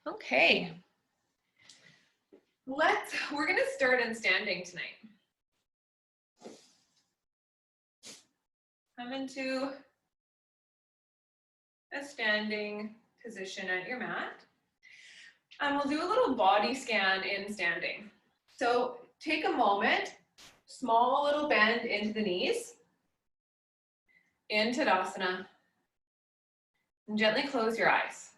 Okay. We're gonna start in standing tonight. Come into a standing position at your mat. And we'll do a little body scan in standing. So take a moment, small little bend into the knees, in Tadasana, and gently close your eyes.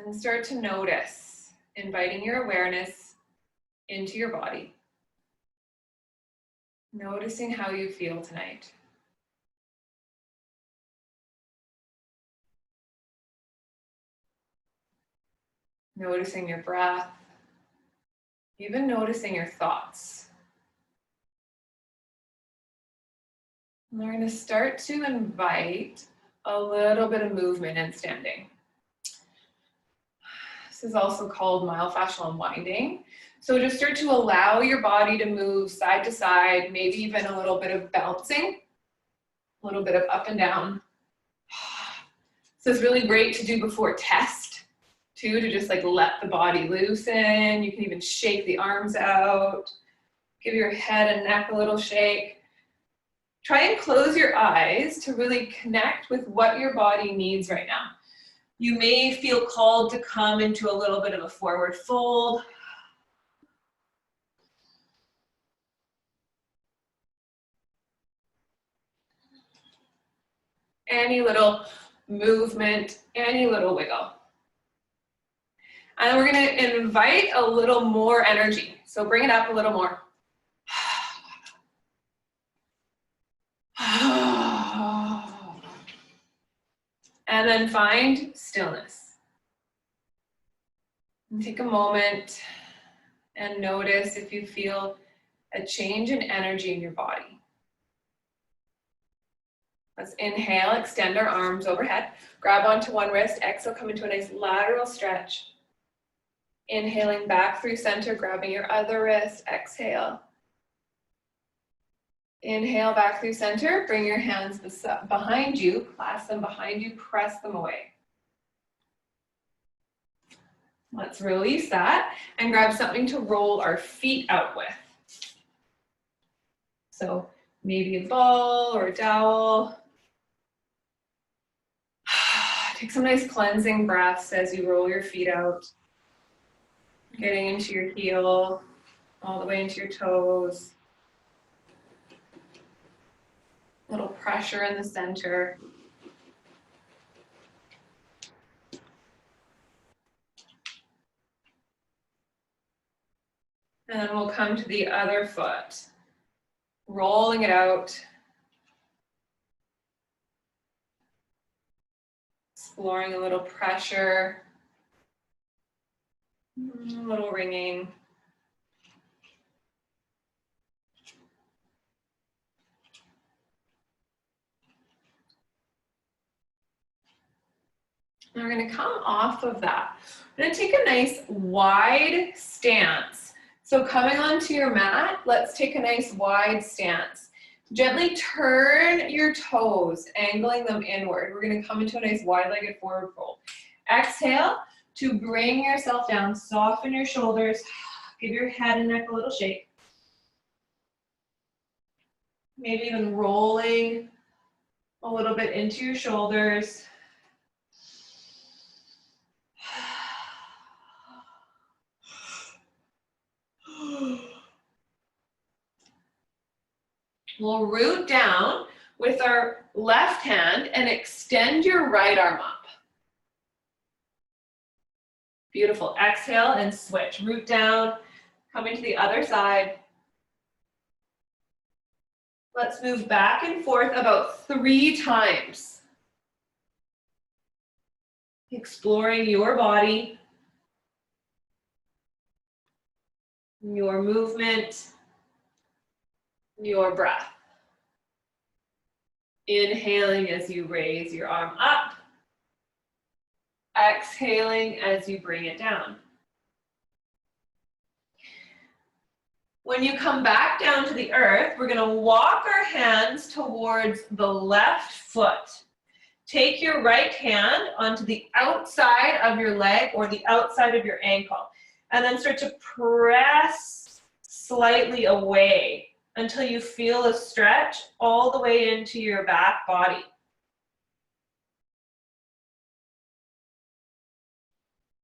And start to notice, inviting your awareness into your body. Noticing how you feel tonight. Noticing your breath, even noticing your thoughts. And we're going to start to invite a little bit of movement in standing. This is also called myofascial unwinding. So just start to allow your body to move side to side, maybe even a little bit of bouncing, a little bit of up and down. So it's really great to do before test, too, to just like let the body loosen. You can even shake the arms out. Give your head and neck a little shake. Try and close your eyes to really connect with what your body needs right now. You may feel called to come into a little bit of a forward fold. Any little movement, any little wiggle. And we're going to invite a little more energy. So bring it up a little more. And then find stillness. And take a moment and notice if you feel a change in energy in your body. Let's inhale, extend our arms overhead. Grab onto one wrist, exhale, come into a nice lateral stretch. Inhaling back through center, grabbing your other wrist, exhale. Inhale back through center, bring your hands behind you, clasp them behind you, press them away. Let's release that and grab something to roll our feet out with. So maybe a ball or a dowel. Take some nice cleansing breaths as you roll your feet out. Getting into your heel, all the way into your toes. Little pressure in the center. And then we'll come to the other foot, rolling it out. Exploring a little pressure, a little ringing. And we're going to come off of that. We're going to take a nice wide stance. So coming onto your mat, let's take a nice wide stance. Gently turn your toes, angling them inward. We're going to come into a nice wide-legged forward fold. Exhale to bring yourself down. Soften your shoulders. Give your head and neck a little shake. Maybe even rolling a little bit into your shoulders. We'll root down with our left hand and extend your right arm up. Beautiful. Exhale and switch. Root down, coming to the other side. Let's move back and forth about 3 times. Exploring your body, your movement, your breath. Inhaling as you raise your arm up. Exhaling as you bring it down. When you come back down to the earth, we're going to walk our hands towards the left foot. take your right hand onto the outside of your leg or the outside of your ankle, and then start to press slightly away until you feel a stretch all the way into your back body.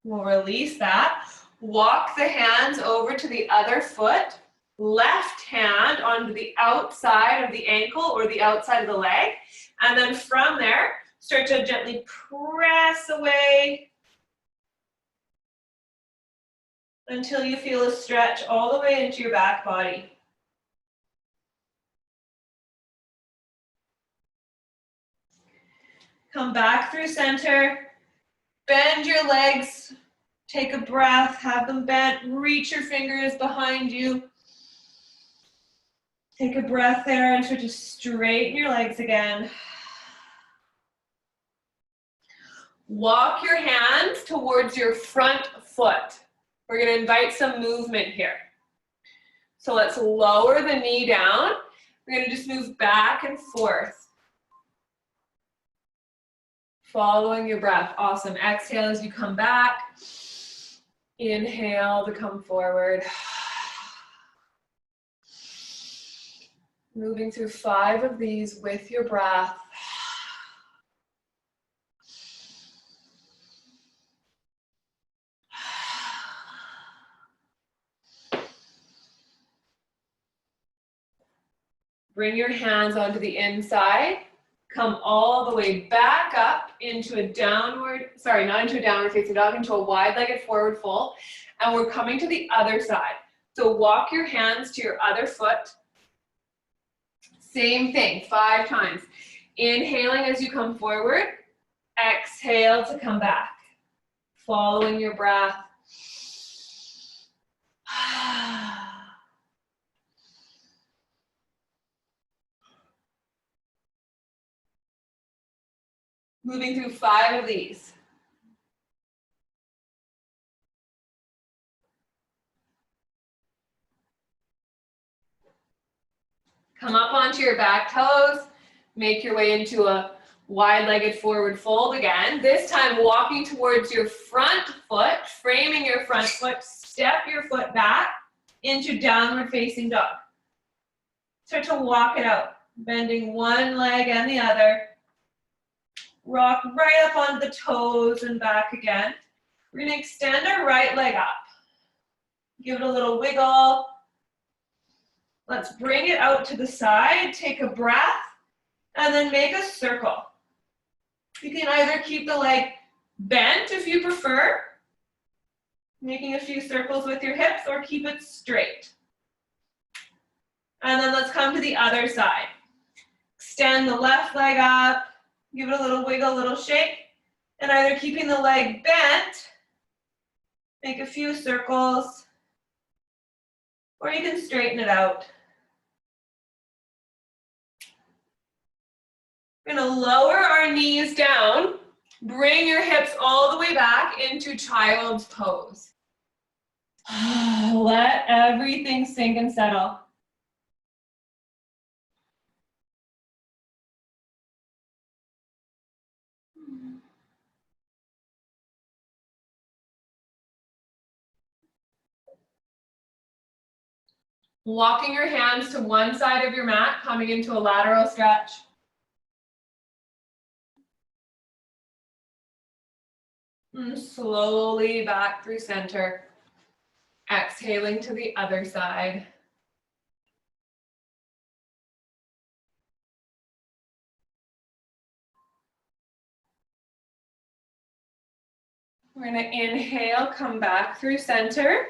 We'll release that. Walk the hands over to the other foot. Left hand onto the outside of the ankle or the outside of the leg. And then from there, start to gently press away until you feel a stretch all the way into your back body. Come back through center. Bend your legs. Take a breath. Have them bent. Reach your fingers behind you. Take a breath there and start to straighten your legs again. Walk your hands towards your front foot. We're going to invite some movement here. So let's lower the knee down. We're going to just move back and forth. Following your breath. Awesome. Exhale as you come back. Inhale to come forward. Moving through 5 of these with your breath. Bring your hands onto the inside. Come all the way back up into a downward, sorry, not into a downward facing dog, into a wide-legged forward fold. And we're coming to the other side. So walk your hands to your other foot. Same thing, 5 times. Inhaling as you come forward. Exhale to come back. Following your breath. Moving through 5 of these. Come up onto your back toes. Make your way into a wide-legged forward fold again. This time walking towards your front foot, framing your front foot, step your foot back into downward facing dog. Start to walk it out, bending one leg and the other. Rock right up onto the toes and back again. We're going to extend our right leg up. Give it a little wiggle. Let's bring it out to the side. Take a breath and then make a circle. You can either keep the leg bent if you prefer, making a few circles with your hips, or keep it straight. And then let's come to the other side. Extend the left leg up. Give it a little wiggle, a little shake, and either keeping the leg bent, make a few circles, or you can straighten it out. We're going to lower our knees down, bring your hips all the way back into child's pose. Let everything sink and settle. Walking your hands to one side of your mat, coming into a lateral stretch. And slowly back through center. Exhaling to the other side. We're going to inhale, come back through center.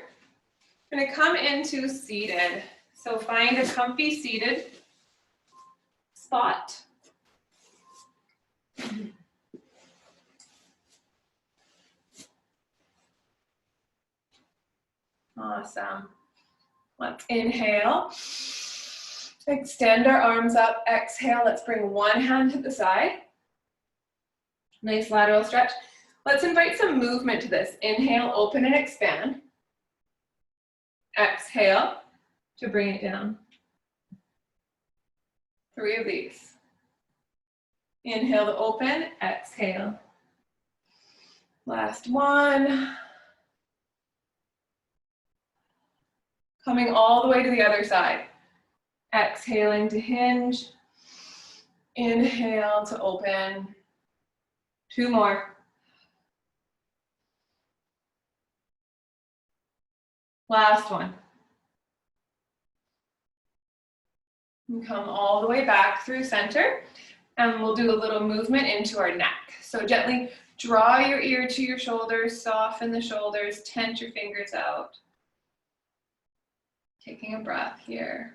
We're going to come into seated. So find a comfy seated spot. Awesome. Let's inhale. Extend our arms up. Exhale. Let's bring one hand to the side. Nice lateral stretch. Let's invite some movement to this. Inhale, open and expand. Exhale to bring it down. 3 of these. Inhale to open, exhale. Last one. Coming all the way to the other side. Exhaling to hinge. Inhale to open. 2 more. Last one. And come all the way back through center. And we'll do a little movement into our neck. So gently draw your ear to your shoulders, soften the shoulders, tense your fingers out. Taking a breath here.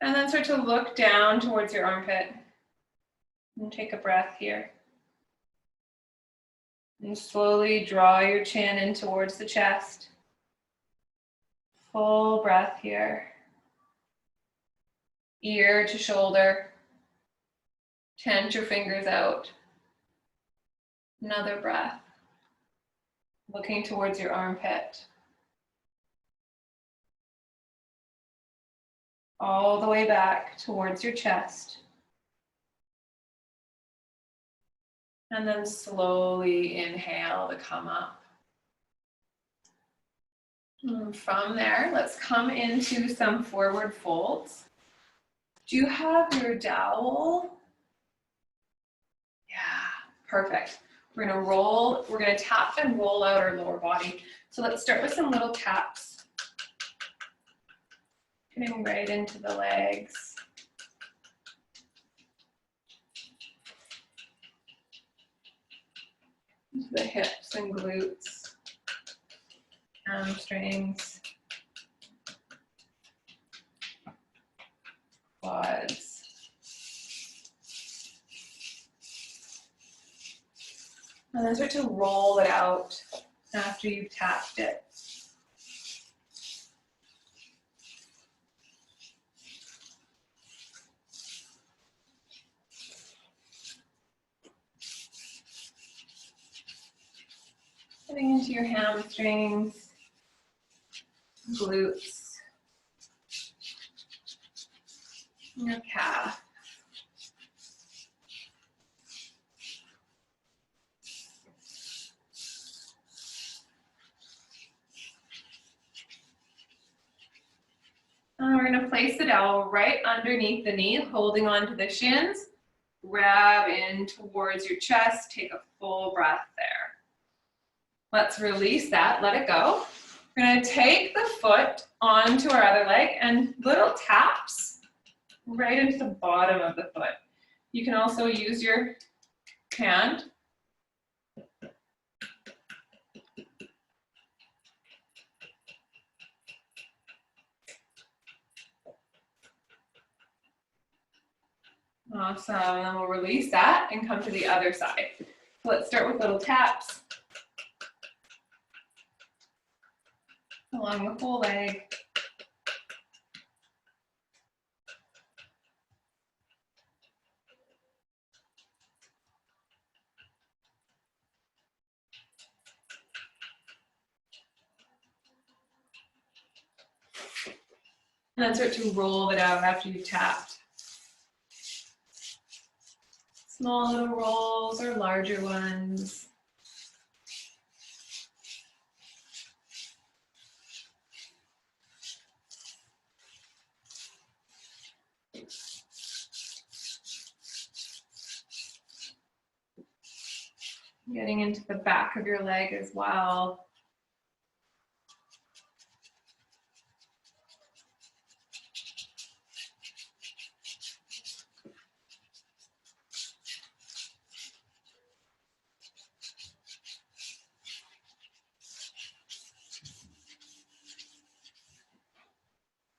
And then start to look down towards your armpit. And take a breath here. And slowly draw your chin in towards the chest. Full breath here. Ear to shoulder. Tense your fingers out. Another breath. Looking towards your armpit. All the way back towards your chest. And then slowly inhale to come up. And from there, let's come into some forward folds. Do you have your dowel? Yeah, perfect. We're gonna tap and roll out our lower body. So let's start with some little taps. Getting right into the legs. Into the hips and glutes, hamstrings, quads. And then start to roll it out after you've tapped it. Getting into your hamstrings, glutes, your calf. And we're going to place the dowel right underneath the knee, holding onto the shins. Grab in towards your chest. Take a full breath there. Let's release that. Let it go. We're going to take the foot onto our other leg and little taps right into the bottom of the foot. You can also use your hand. Awesome, and then we'll release that and come to the other side. So let's start with little taps along the whole leg. And then start to roll it out after you've tapped. Small little rolls or larger ones. Getting into the back of your leg as well.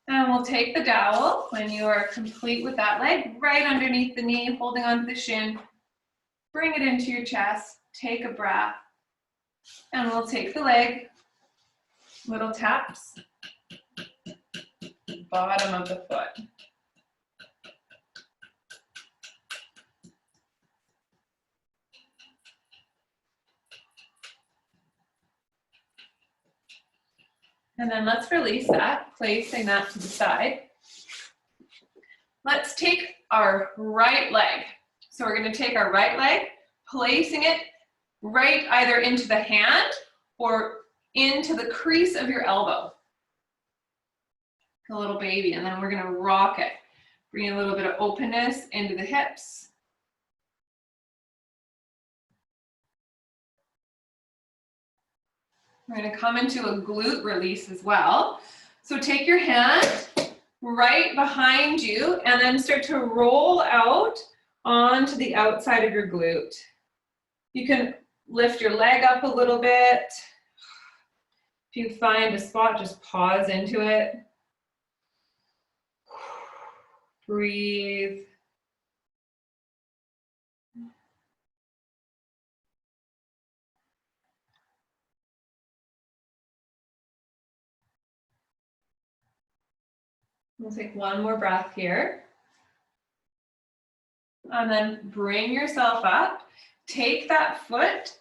And we'll take the dowel when you are complete with that leg, right underneath the knee, holding onto the shin. Bring it into your chest, take a breath. And we'll take the leg, little taps, bottom of the foot. And then let's release that, placing that to the side. Let's take our right leg. So we're going to take our right leg, placing it right either into the hand or into the crease of your elbow. A little baby, and then we're going to rock it. Bring a little bit of openness into the hips. We're going to come into a glute release as well. So take your hand right behind you and then start to roll out onto the outside of your glute. You can lift your leg up a little bit. If you find a spot, just pause into it. Breathe. We'll take one more breath here. And then bring yourself up. Take that foot,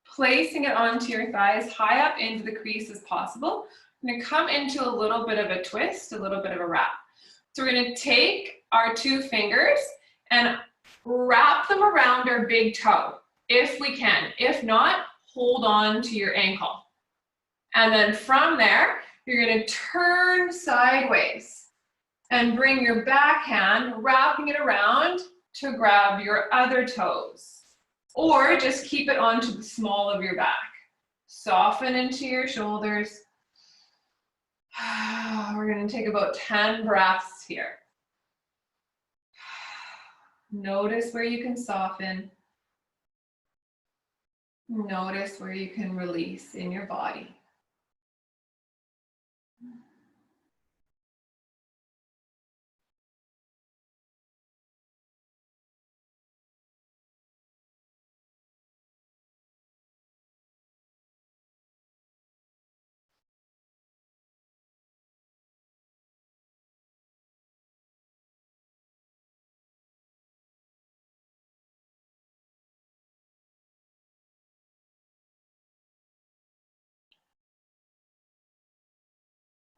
placing it onto your thighs, high up into the crease as possible. I'm going to come into a little bit of a twist, a little bit of a wrap. So we're going to take our two fingers and wrap them around our big toe, if we can. If not, hold on to your ankle. And then from there, you're going to turn sideways and bring your back hand, wrapping it around to grab your other toes. Or just keep it onto the small of your back. Soften into your shoulders. We're going to take about 10 breaths here. Notice where you can soften. Notice where you can release in your body.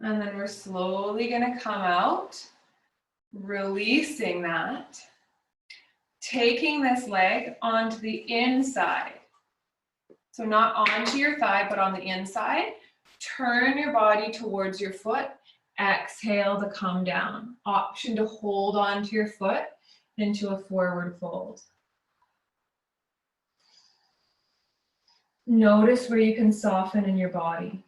And then we're slowly going to come out, releasing that, taking this leg onto the inside. So not onto your thigh, but on the inside. Turn your body towards your foot. Exhale to come down. Option to hold onto your foot into a forward fold. Notice where you can soften in your body.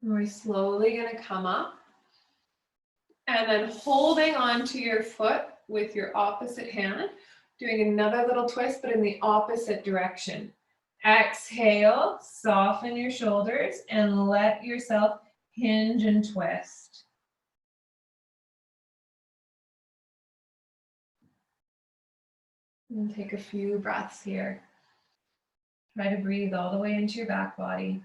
We're slowly going to come up and then holding onto your foot with your opposite hand, doing another little twist, but in the opposite direction. Exhale, soften your shoulders and let yourself hinge and twist. And take a few breaths here. Try to breathe all the way into your back body.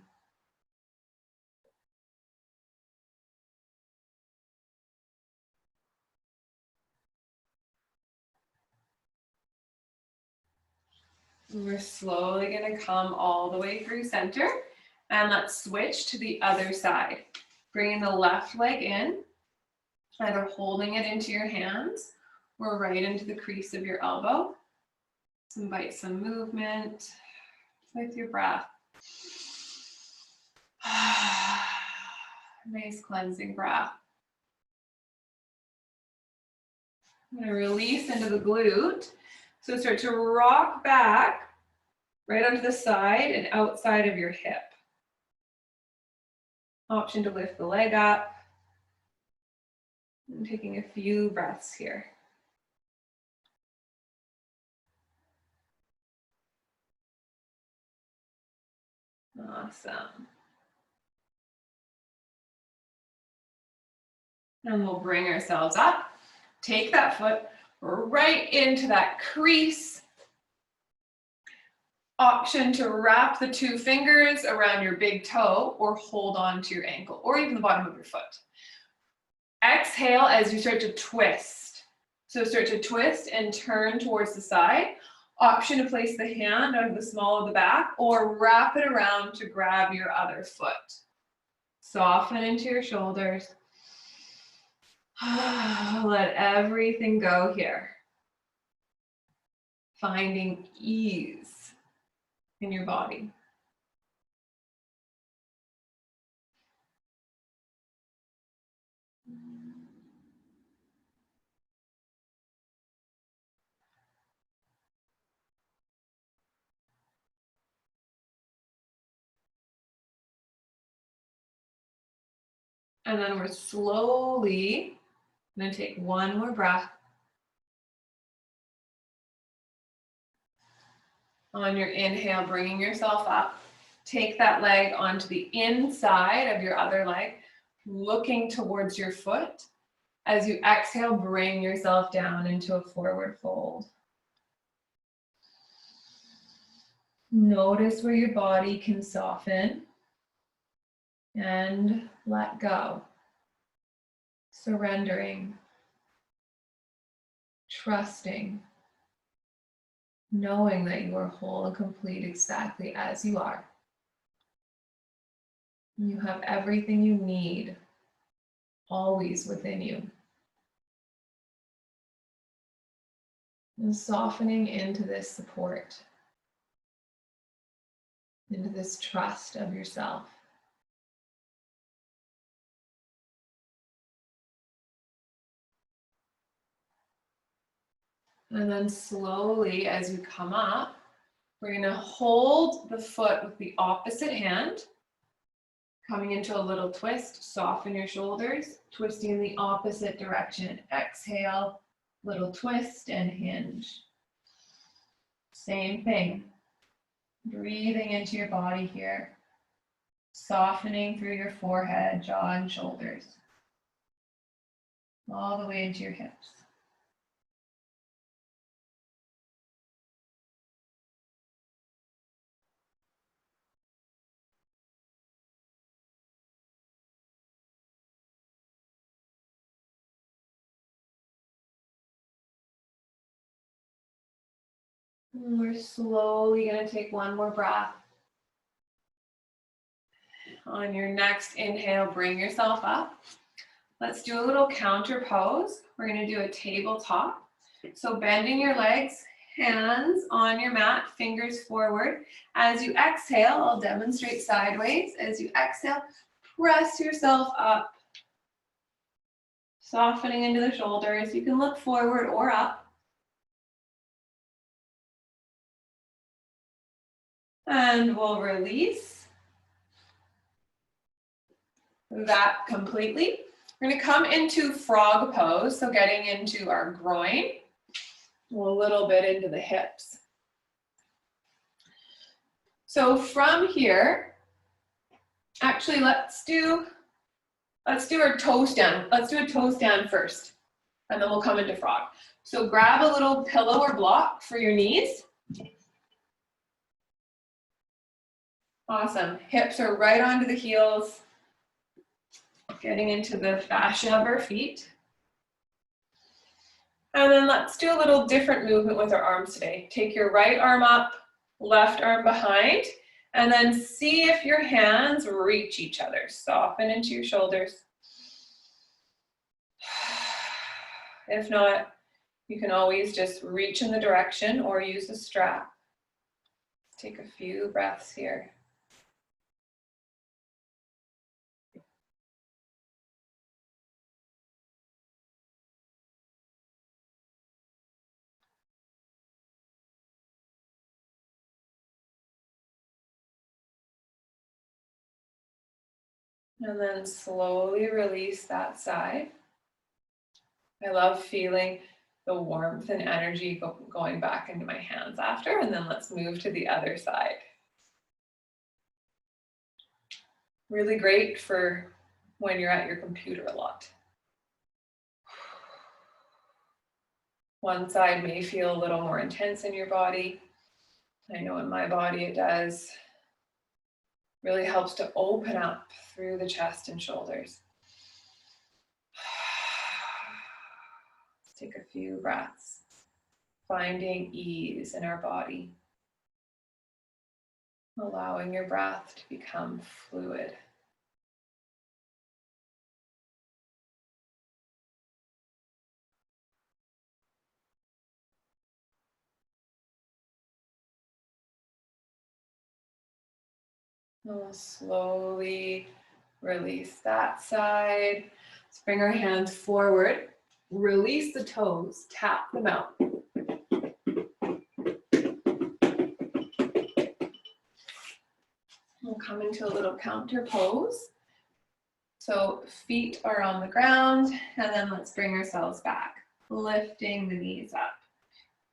We're slowly going to come all the way through center, and let's switch to the other side. Bringing the left leg in, either holding it into your hands or right into the crease of your elbow. Let's invite some movement with your breath. Nice cleansing breath. I'm going to release into the glute. So start to rock back right onto the side and outside of your hip. Option to lift the leg up. I'm taking a few breaths here. Awesome. And we'll bring ourselves up. Take that foot right into that crease. Option to wrap the 2 fingers around your big toe or hold on to your ankle or even the bottom of your foot. Exhale as you start to twist. So start to twist and turn towards the side. Option to place the hand on the small of the back or wrap it around to grab your other foot. Soften into your shoulders. Let everything go here. Finding ease in your body. And then we're slowly going to take one more breath. On your inhale, bringing yourself up. Take that leg onto the inside of your other leg, looking towards your foot. As you exhale, bring yourself down into a forward fold. Notice where your body can soften and let go. Surrendering, trusting, knowing that you are whole and complete exactly as you are. You have everything you need always within you. And softening into this support, into this trust of yourself. And then slowly, as you come up, we're going to hold the foot with the opposite hand, coming into a little twist. Soften your shoulders, twisting in the opposite direction. Exhale, little twist and hinge. Same thing. Breathing into your body here. Softening through your forehead, jaw, and shoulders. All the way into your hips. And we're slowly going to take one more breath. On your next inhale, bring yourself up. Let's do a little counter pose. We're going to do a tabletop. So bending your legs, hands on your mat, fingers forward. As you exhale, I'll demonstrate sideways. As you exhale, press yourself up. Softening into the shoulders. You can look forward or up. And we'll release that completely. We're going to come into frog pose, so getting into our groin, a little bit into the hips. So from here, actually let's do our toe stand. Let's do a toe stand first, and then we'll come into frog. So grab a little pillow or block for your knees. Awesome. Hips are right onto the heels, getting into the fascia of our feet. And then let's do a little different movement with our arms today. Take your right arm up, left arm behind, and then see if your hands reach each other. Soften into your shoulders. If not, you can always just reach in the direction or use a strap. Take a few breaths here. And then slowly release that side. I love feeling the warmth and energy going back into my hands after, and then let's move to the other side. Really great for when you're at your computer a lot. One side may feel a little more intense in your body, I know in my body it does. Really helps to open up through the chest and shoulders. Let's take a few breaths, finding ease in our body, allowing your breath to become fluid. And we'll slowly release that side. Let's bring our hands forward. Release the toes, tap them out. We'll come into a little counter pose. So feet are on the ground, and then let's bring ourselves back, lifting the knees up.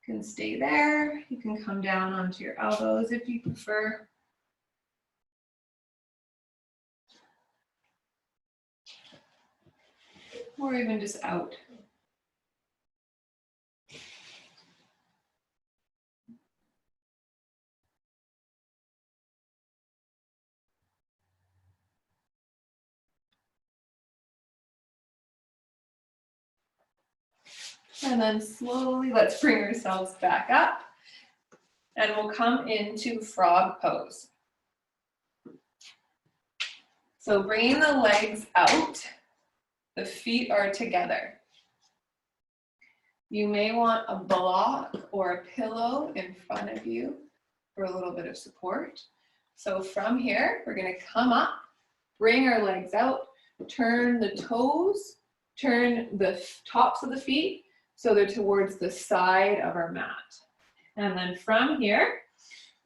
You can stay there. You can come down onto your elbows if you prefer. Or even just out. And then slowly, let's bring ourselves back up. And we'll come into frog pose. So bringing the legs out, the feet are together. You may want a block or a pillow in front of you for a little bit of support. So from here, we're going to come up, bring our legs out, turn the toes, turn the tops of the feet so they're towards the side of our mat. And then from here,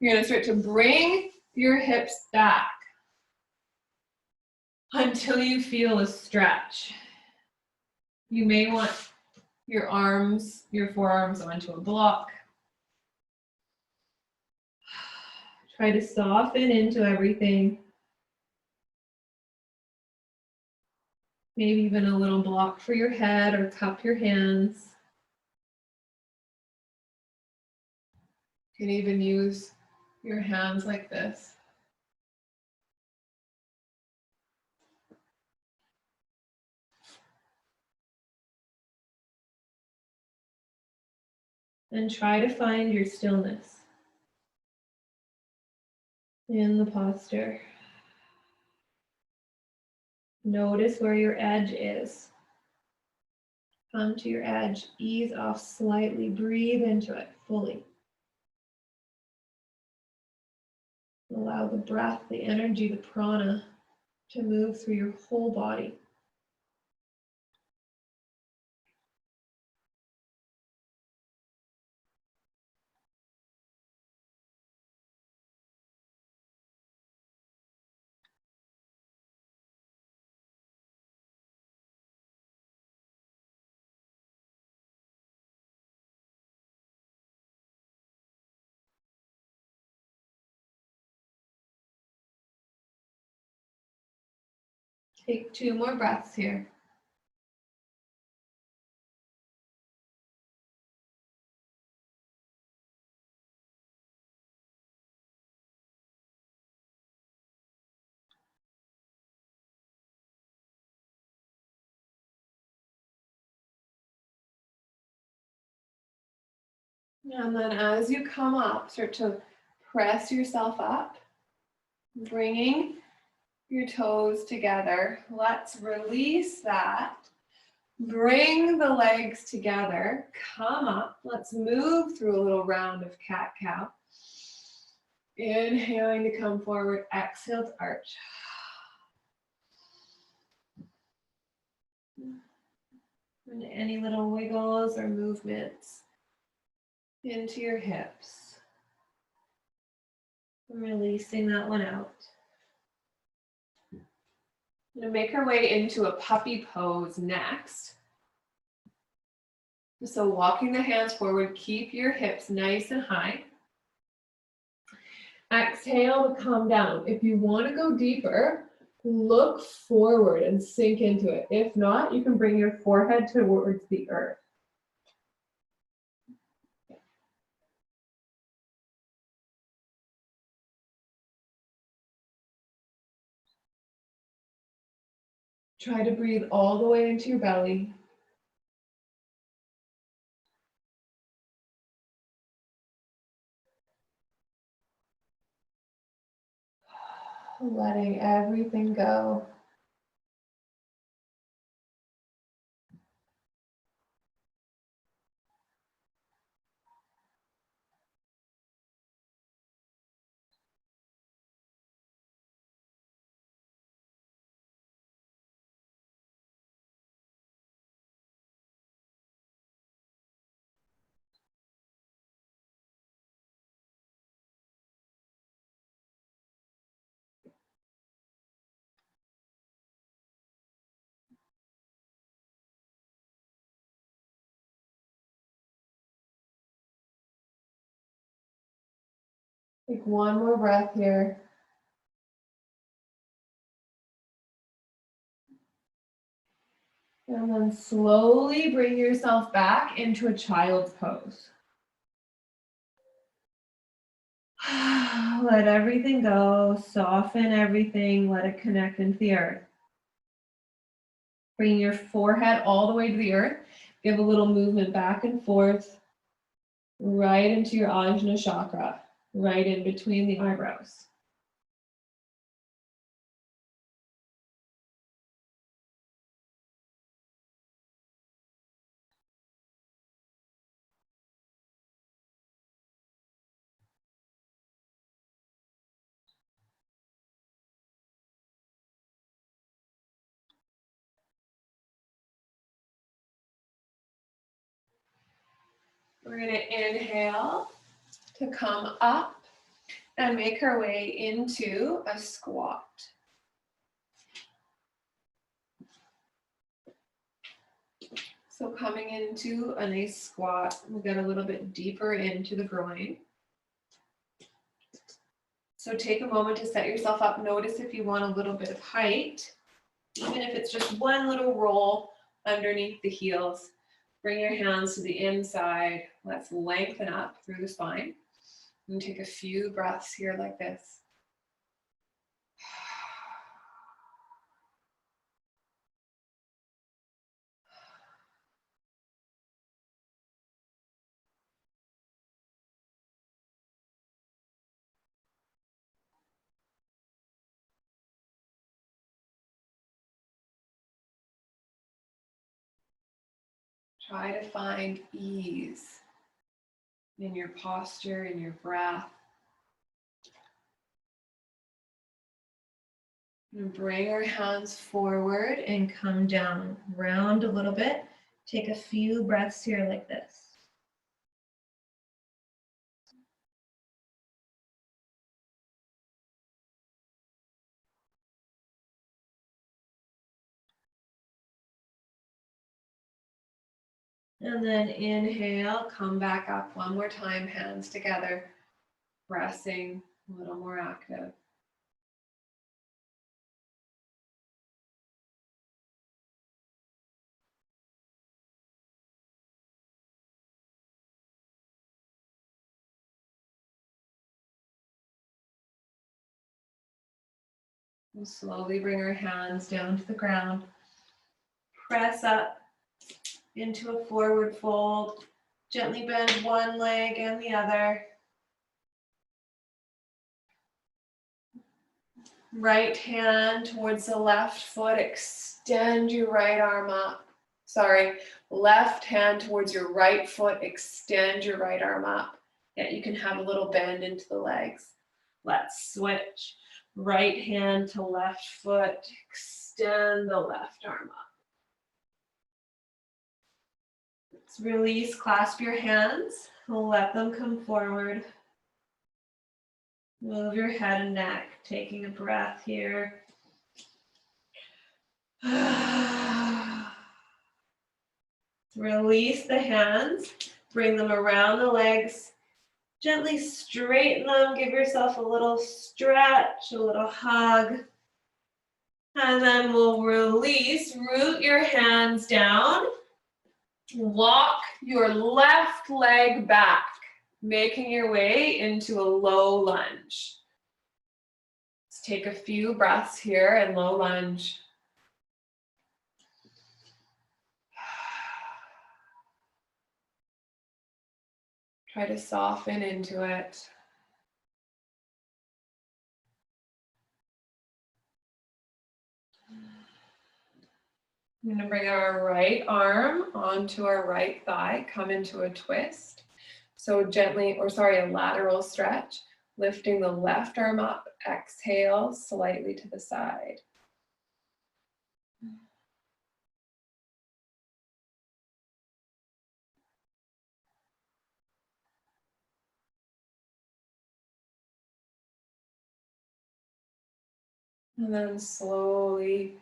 you're going to start to bring your hips back until you feel a stretch. You may want your arms, your forearms onto a block. Try to soften into everything. Maybe even a little block for your head or cup your hands. You can even use your hands like this. And try to find your stillness in the posture. Notice where your edge is. Come to your edge, ease off slightly, breathe into it fully. Allow the breath, the energy, the prana to move through your whole body. Take 2 more breaths here. And then as you come up, start to press yourself up, bringing your toes together. Let's release that. Bring the legs together, come up. Let's move through a little round of cat-cow. Inhaling to come forward, exhale to arch. And any little wiggles or movements into your hips. Releasing that one out. I'm going to make our way into a puppy pose next. So walking the hands forward, keep your hips nice and high. Exhale to come down. If you want to go deeper, look forward and sink into it. If not, you can bring your forehead towards the earth. Try to breathe all the way into your belly. Letting everything go. Take one more breath here. And then slowly bring yourself back into a child's pose. Let everything go, soften everything, let it connect into the earth. Bring your forehead all the way to the earth. Give a little movement back and forth, right into your Ajna chakra, right in between the eyebrows. We're going to inhale to come up and make our way into a squat. So coming into a nice squat, we'll get a little bit deeper into the groin. So take a moment to set yourself up. Notice if you want a little bit of height, even if it's just one little roll underneath the heels. Bring your hands to the inside. Let's lengthen up through the spine. And take a few breaths here like this. Try to find ease in your posture, in your breath. And bring our hands forward and come down. Round a little bit. Take a few breaths here like this. And then inhale, come back up one more time, hands together, pressing, a little more active. We'll slowly bring our hands down to the ground. Press up into a forward fold. Gently bend one leg and the other. Right hand towards the left foot. Extend your right arm up. Sorry, left hand towards your right foot. Extend your right arm up. Yeah, you can have a little bend into the legs. Let's switch. Right hand to left foot. Extend the left arm up. Let's release, clasp your hands. Let them come forward. Move your head and neck, taking a breath here. Release the hands, bring them around the legs. Gently straighten them, give yourself a little stretch, a little hug. And then we'll release, root your hands down. Walk your left leg back, making your way into a low lunge. Let's take a few breaths here in low lunge. Try to soften into it. I'm going to bring our right arm onto our right thigh, come into a twist. So gently, or sorry, a lateral stretch, lifting the left arm up, exhale slightly to the side. And then slowly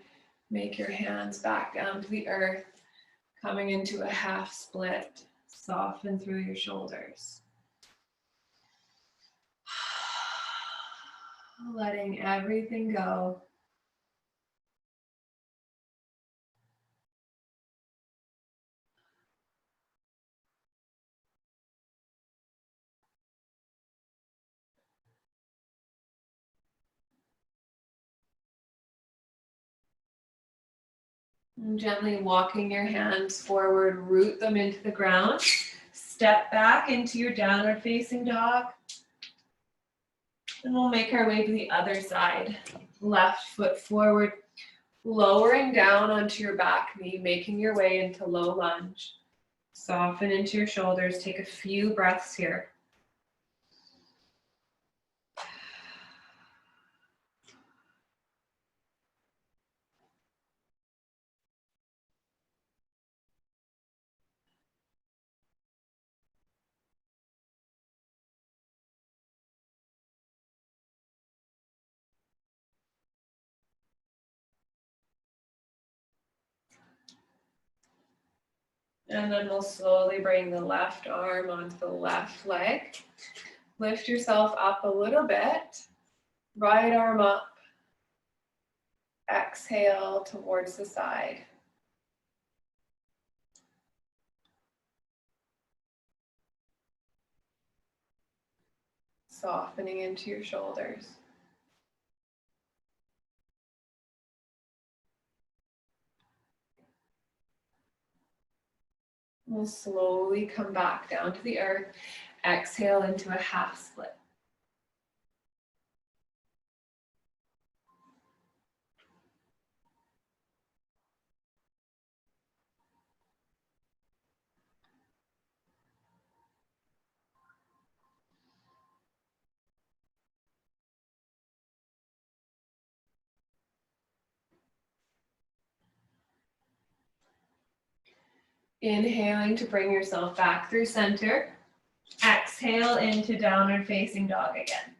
make your hands back down to the earth, coming into a half split. Soften through your shoulders. Letting everything go. And gently walking your hands forward, root them into the ground. Step back into your downward facing dog. And we'll make our way to the other side. Left foot forward, lowering down onto your back knee, making your way into low lunge. Soften into your shoulders. Take a few breaths here. And then we'll slowly bring the left arm onto the left leg. Lift yourself up a little bit. Right arm up. Exhale towards the side. Softening into your shoulders. We'll slowly come back down to the earth. Exhale into a half split. Inhaling to bring yourself back through center. Exhale into downward facing dog again.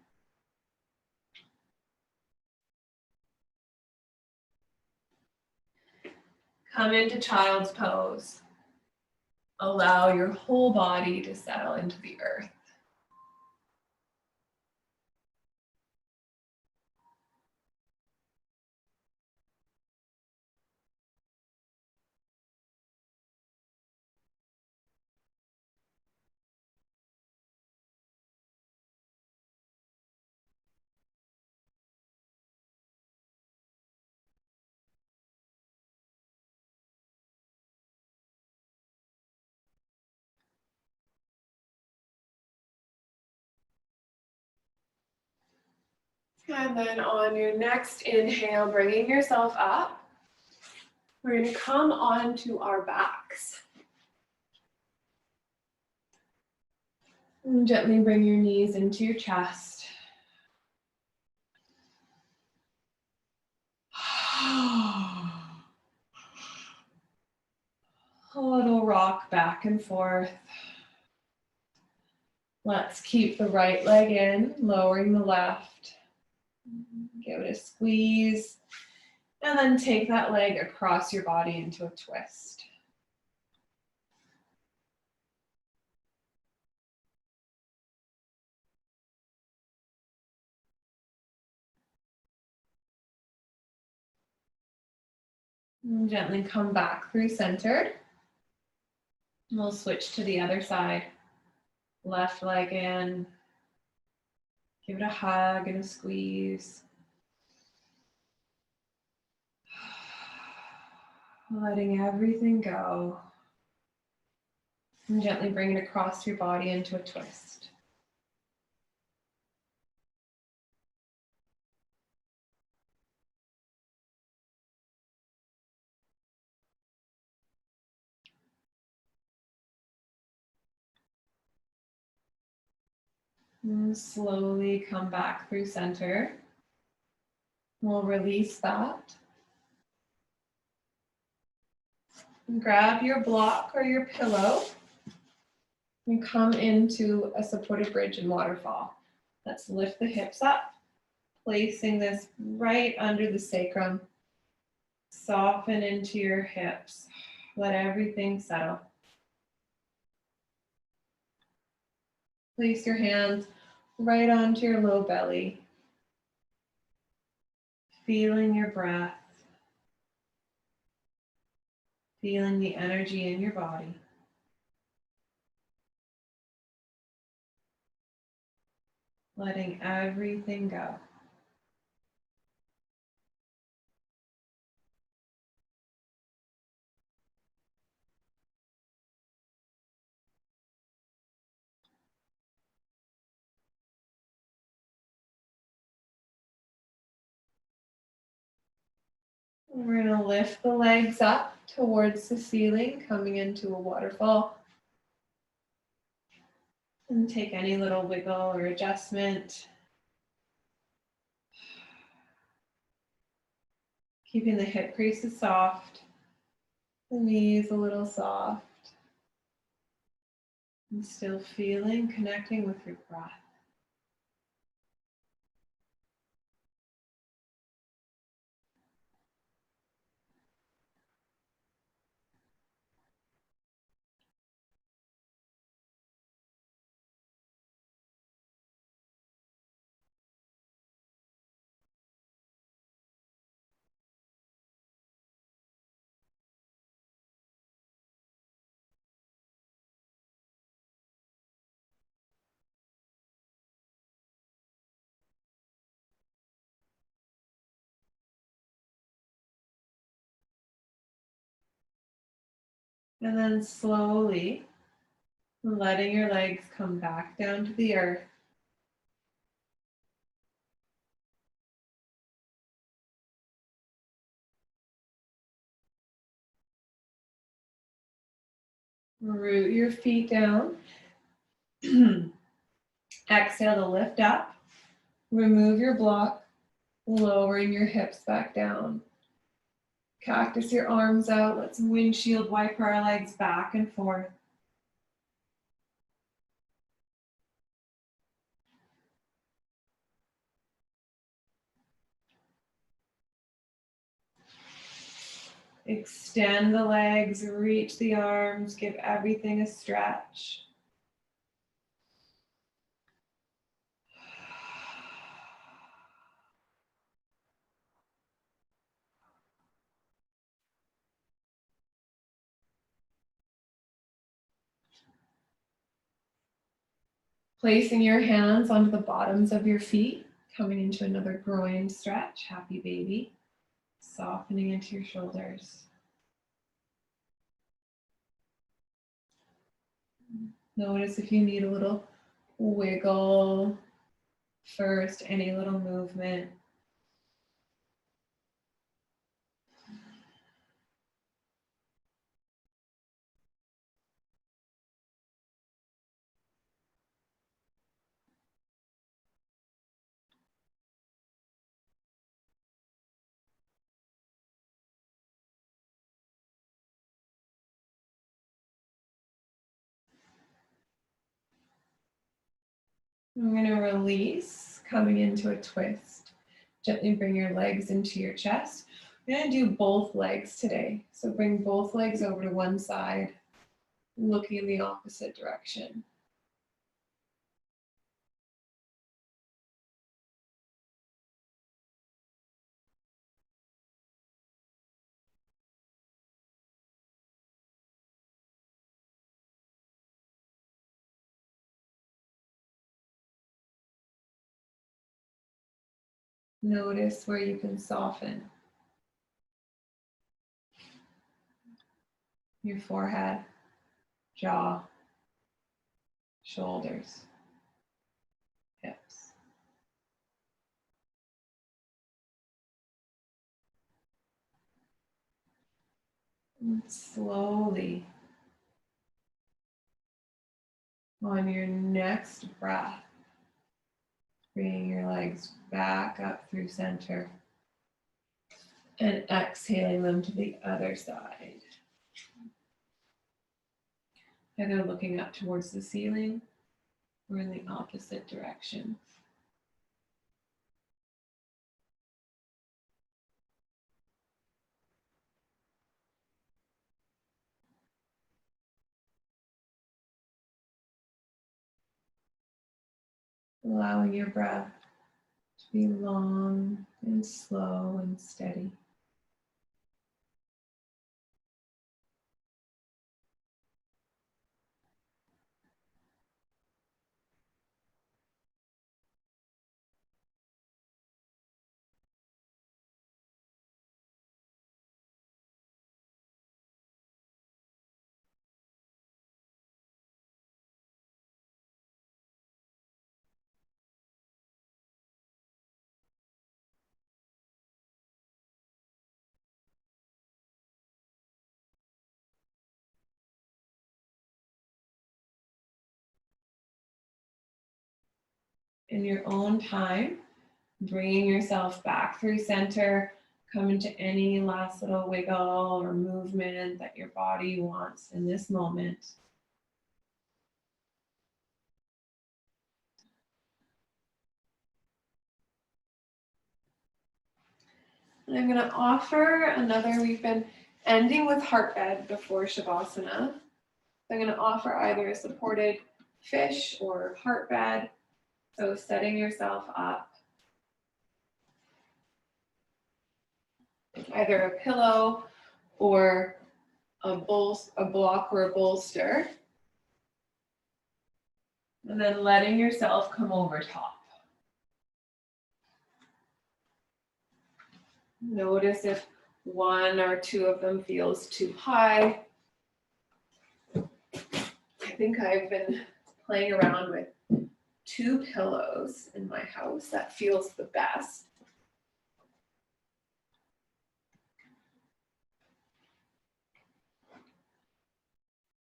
Come into child's pose. Allow your whole body to settle into the earth. And then on your next inhale, bringing yourself up, we're going to come onto our backs. And gently bring your knees into your chest. A little rock back and forth. Let's keep the right leg in, lowering the left. Give it a squeeze. And then take that leg across your body into a twist. And gently come back through centered. And we'll switch to the other side. Left leg in. Give it a hug and a squeeze. Letting everything go. And gently bring it across your body into a twist. And slowly come back through center. We'll release that. And grab your block or your pillow and come into a supported bridge and waterfall. Let's lift the hips up, placing this right under the sacrum. Soften into your hips. Let everything settle. Place your hands right onto your low belly. Feeling your breath. Feeling the energy in your body. Letting everything go. We're going to lift the legs up towards the ceiling, coming into a waterfall. And take any little wiggle or adjustment. Keeping the hip creases soft, the knees a little soft. And still feeling, connecting with your breath. And then slowly letting your legs come back down to the earth. Root your feet down. Exhale to lift up. Remove your block, lowering your hips back down. Cactus your arms out. Let's windshield wiper our legs back and forth. Extend the legs, reach the arms, give everything a stretch. Placing your hands onto the bottoms of your feet, coming into another groin stretch, happy baby. Softening into your shoulders. Notice if you need a little wiggle first, any little movement. I'm going to release, coming into a twist. Gently bring your legs into your chest. We're going to do both legs today. So bring both legs over to one side, looking in the opposite direction. Notice where you can soften. Your forehead, jaw, shoulders, hips. And slowly, on your next breath, bringing your legs back up through center and exhaling them to the other side. Either looking up towards the ceiling or in the opposite direction. Allowing your breath to be long and slow and steady. In your own time, bringing yourself back through center, come into any last little wiggle or movement that your body wants in this moment. And I'm going to offer another, we've been ending with heart bed before Shavasana. I'm going to offer either a supported fish or heart bed. So setting yourself up, either a pillow or a block or a bolster. And then letting yourself come over top. Notice if one or two of them feels too high. I think I've been playing around with 2 pillows in my house. That feels the best.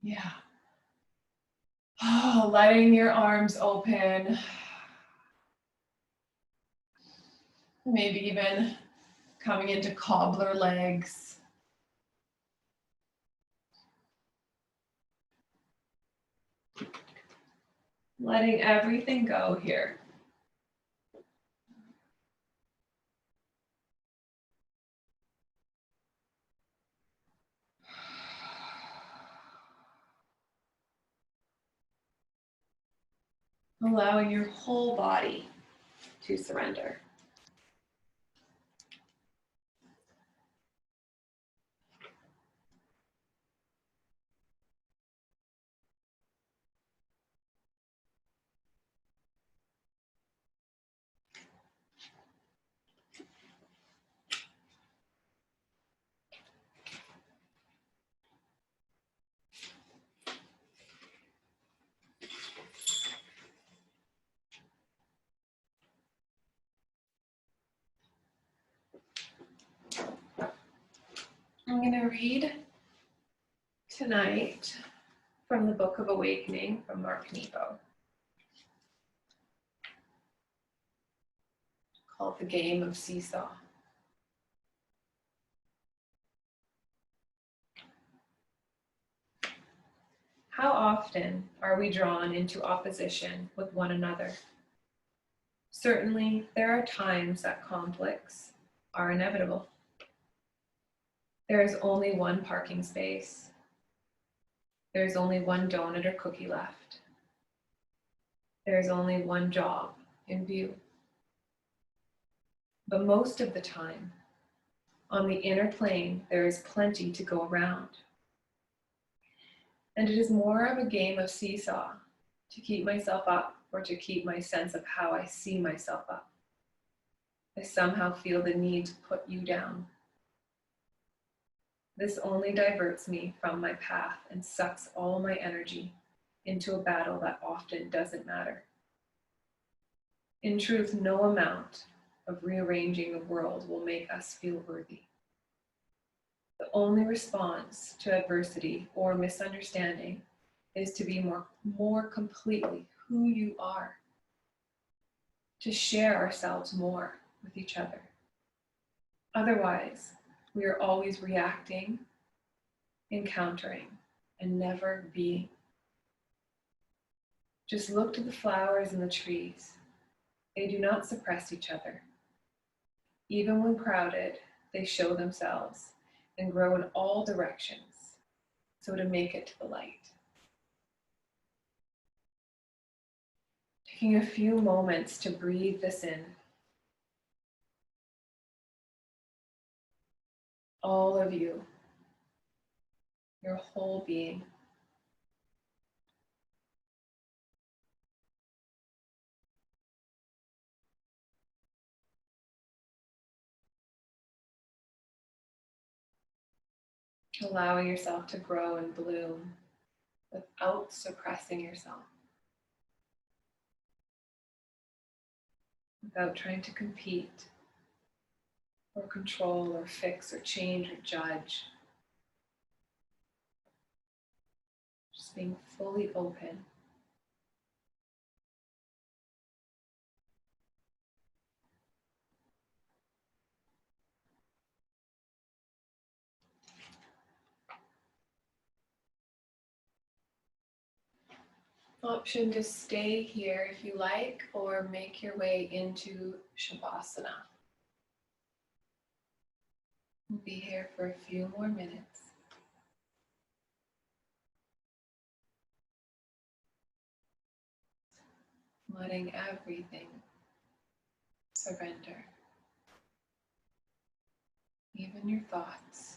Yeah. Oh, letting your arms open. Maybe even coming into cobbler legs. Letting everything go here. Allowing your whole body to surrender. I'm going to read tonight from the Book of Awakening from Mark Nepo, called The Game of Seesaw. How often are we drawn into opposition with one another? Certainly, there are times that conflicts are inevitable. There is only one parking space. There is only one donut or cookie left. There is only one job in view. But most of the time, on the inner plane, there is plenty to go around. And it is more of a game of seesaw, to keep myself up or to keep my sense of how I see myself up. I somehow feel the need to put you down. This only diverts me from my path and sucks all my energy into a battle that often doesn't matter. In truth, no amount of rearranging the world will make us feel worthy. The only response to adversity or misunderstanding is to be more completely who you are, to share ourselves more with each other. Otherwise, we are always reacting, encountering, and never being. Just look to the flowers and the trees. They do not suppress each other. Even when crowded, they show themselves and grow in all directions, so to make it to the light. Taking a few moments to breathe this in. All of you, your whole being. Allowing yourself to grow and bloom without suppressing yourself. Without trying to compete or control or fix or change or judge. Just being fully open. Option to stay here if you like, or make your way into Shavasana. We'll be here for a few more minutes. Letting everything surrender. Even your thoughts.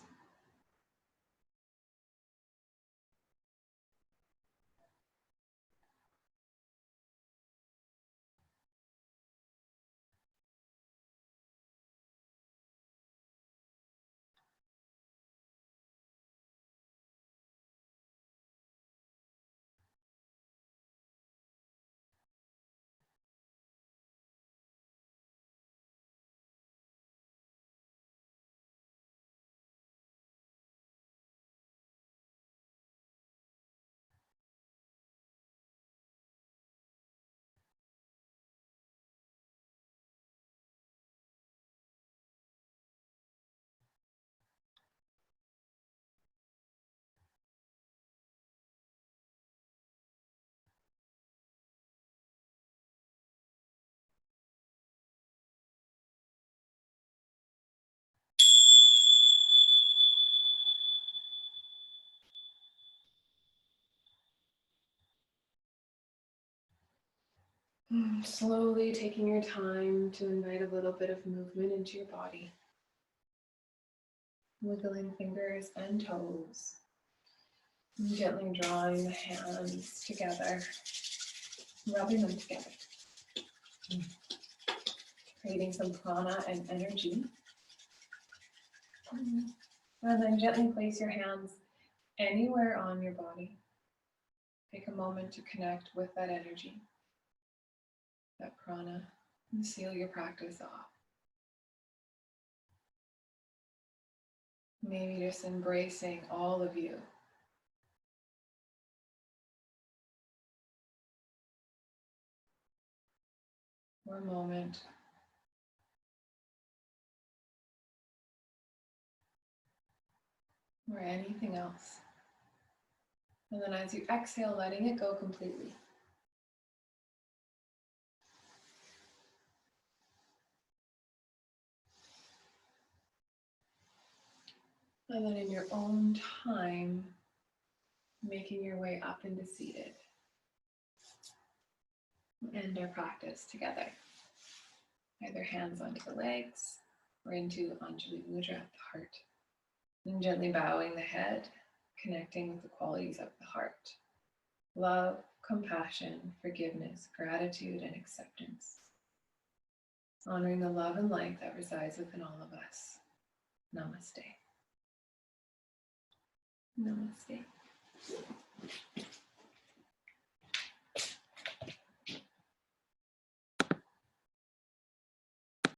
Slowly taking your time to invite a little bit of movement into your body. Wiggling fingers and toes. And gently drawing the hands together. Rubbing them together. Creating some prana and energy. And then gently place your hands anywhere on your body. Take a moment to connect with that energy, that prana, and seal your practice off. Maybe just embracing all of you. For a moment. Or anything else. And then as you exhale, letting it go completely. And then in your own time, making your way up into seated. End our practice together. Either hands onto the legs or into Anjali Mudra at the heart. And gently bowing the head, connecting with the qualities of the heart. Love, compassion, forgiveness, gratitude, and acceptance. Honoring the love and light that resides within all of us. Namaste. Namaste.